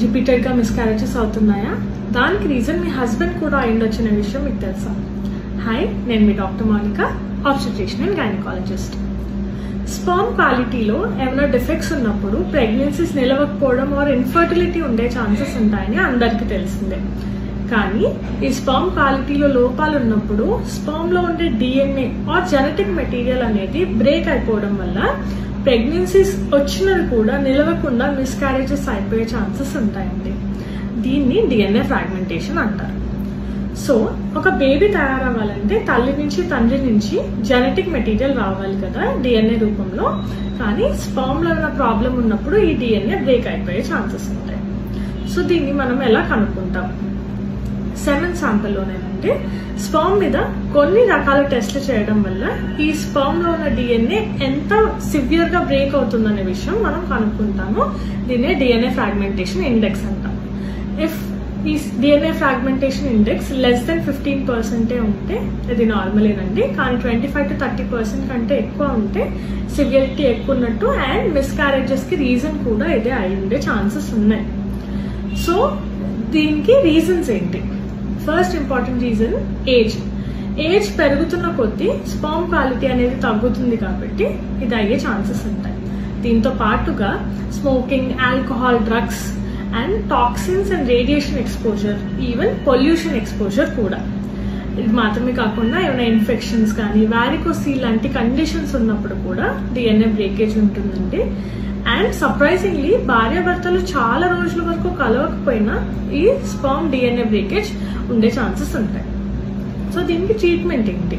రిపీటెడ్గా మిస్క్యారేజెస్ అవుతున్నాయా? దానికి రీజన్ మీ హస్బెండ్ కూడా అయ్యుండొచ్చిన విషయం మీకు తెలుసా? హాయ్, నేను మీ doctor Monica, obstetrician and gynaecologist. Sperm క్వాలిటీలో ఏమైనా డిఫెక్ట్స్ ఉన్నప్పుడు ప్రెగ్నెన్సీస్ నిలవకపోవడం ఆర్ ఇన్ఫర్టిలిటీ ఉండే ఛాన్సెస్ ఉంటాయని అందరికీ తెలిసిందే. కానీ ఈ స్పర్మ్ క్వాలిటీలో లోపాలు ఉన్నప్పుడు స్పర్మ్లో ఉండే DNA ఆర్ జెనెటిక్ మెటీరియల్ అనేది బ్రేక్ అయిపోవడం వల్ల ప్రెగ్నెన్సీస్ వచ్చినవి కూడా నిలవకుండా మిస్క్యారేజెస్ అయిపోయే ఛాన్సెస్ ఉంటాయండి. దీన్ని DNA ఫ్రాగ్మెంటేషన్ అంటారు. సో ఒక బేబీ తయారవ్వాలంటే తల్లి నుంచి తండ్రి నుంచి జెనెటిక్ మెటీరియల్ రావాలి కదా DNA రూపంలో. కానీ స్పర్మ్లో ఏమైనా ప్రాబ్లం ఉన్నప్పుడు ఈ DNA బ్రేక్ అయిపోయే ఛాన్సెస్ ఉంటాయి. సో దీన్ని మనం ఎలా కనుక్కుంటాం? సెమెన్ శాంపిల్లోనేనండి స్పర్మ్ మీద కొన్ని రకాల టెస్ట్లు చేయడం వల్ల ఈ స్పర్మ్లో ఉన్న DNA ఎంత సివియర్గా బ్రేక్ అవుతుందనే విషయం మనం కనుక్కుంటాము. దీన్నే DNA ఫ్రాగ్మెంటేషన్ ఇండెక్స్ అంటాం. ఇఫ్ ఈ DNA fragmentation index less than 15% ఉంటే ఇది నార్మలేనండి. కానీ 25 to 30% కంటే ఎక్కువ ఉంటే సివియరిటీ ఎక్కువ ఉన్నట్టు అండ్ మిస్క్యారేజెస్కి రీజన్ కూడా ఇదే అయి ఉండే ఛాన్సెస్ ఉన్నాయి. సో దీనికి రీజన్స్ ఏంటి? ఫస్ట్ ఇంపార్టెంట్ రీజన్ ఏజ్ పెరుగుతున్న కొద్దీ స్పర్మ్ క్వాలిటీ అనేది తగ్గుతుంది కాబట్టి ఇది అయ్యే ఛాన్సెస్ ఉంటాయి. దీంతో పాటుగా smoking, alcohol, drugs and toxins and radiation exposure, even pollution exposure కూడా. ఇది మాత్రమే కాకుండా ఏమైనా ఇన్ఫెక్షన్స్ కానీ వారికోసీల్ లాంటి కండిషన్స్ ఉన్నప్పుడు కూడా DNA బ్రేకేజ్ ఉంటుందండి. అండ్ సర్ప్రైజింగ్లీ భార్యాభర్తలు చాలా రోజుల వరకు కలవకపోయినా ఈ స్పర్మ్ DNA బ్రేకేజ్ ఉండే ఛాన్సెస్ ఉంటాయి. సో దీనికి ట్రీట్మెంట్ ఏంటి?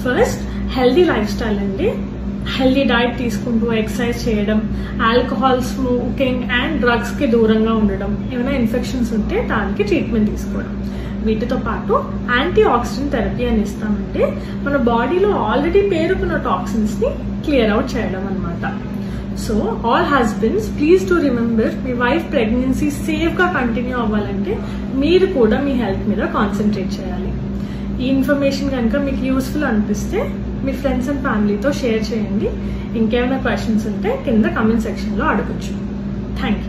ఫస్ట్ హెల్దీ లైఫ్ స్టైల్ అండి. హెల్దీ డైట్ తీసుకుంటూ ఎక్సర్సైజ్ చేయడం, ఆల్కహాల్, స్మోకింగ్ అండ్ డ్రగ్స్కి దూరంగా ఉండడం, ఏమైనా ఇన్ఫెక్షన్స్ ఉంటే దానికి ట్రీట్మెంట్ తీసుకోవడం. వీటితో పాటు యాంటీ ఆక్సిడెంట్ థెరపీ అని ఇస్తామంటే మన బాడీలో ఆల్రెడీ పేరుకున్న టాక్సిన్స్ని క్లియర్ అవుట్ చేయడం అనమాట. So all husbands please to remember, me wife pregnancy సేఫ్గా కంటిన్యూ అవ్వాలంటే మీరు కూడా మీ హెల్త్ మీద కాన్సన్ట్రేట్ చేయాలి. ఈ ఇన్ఫర్మేషన్ కనుక మీకు యూస్ఫుల్ అనిపిస్తే మీ ఫ్రెండ్స్ అండ్ ఫ్యామిలీతో షేర్ చేయండి. ఇంకేమైనా క్వశ్చన్స్ ఉంటే కింద కామెంట్ సెక్షన్లో అడగచ్చు. Thank you.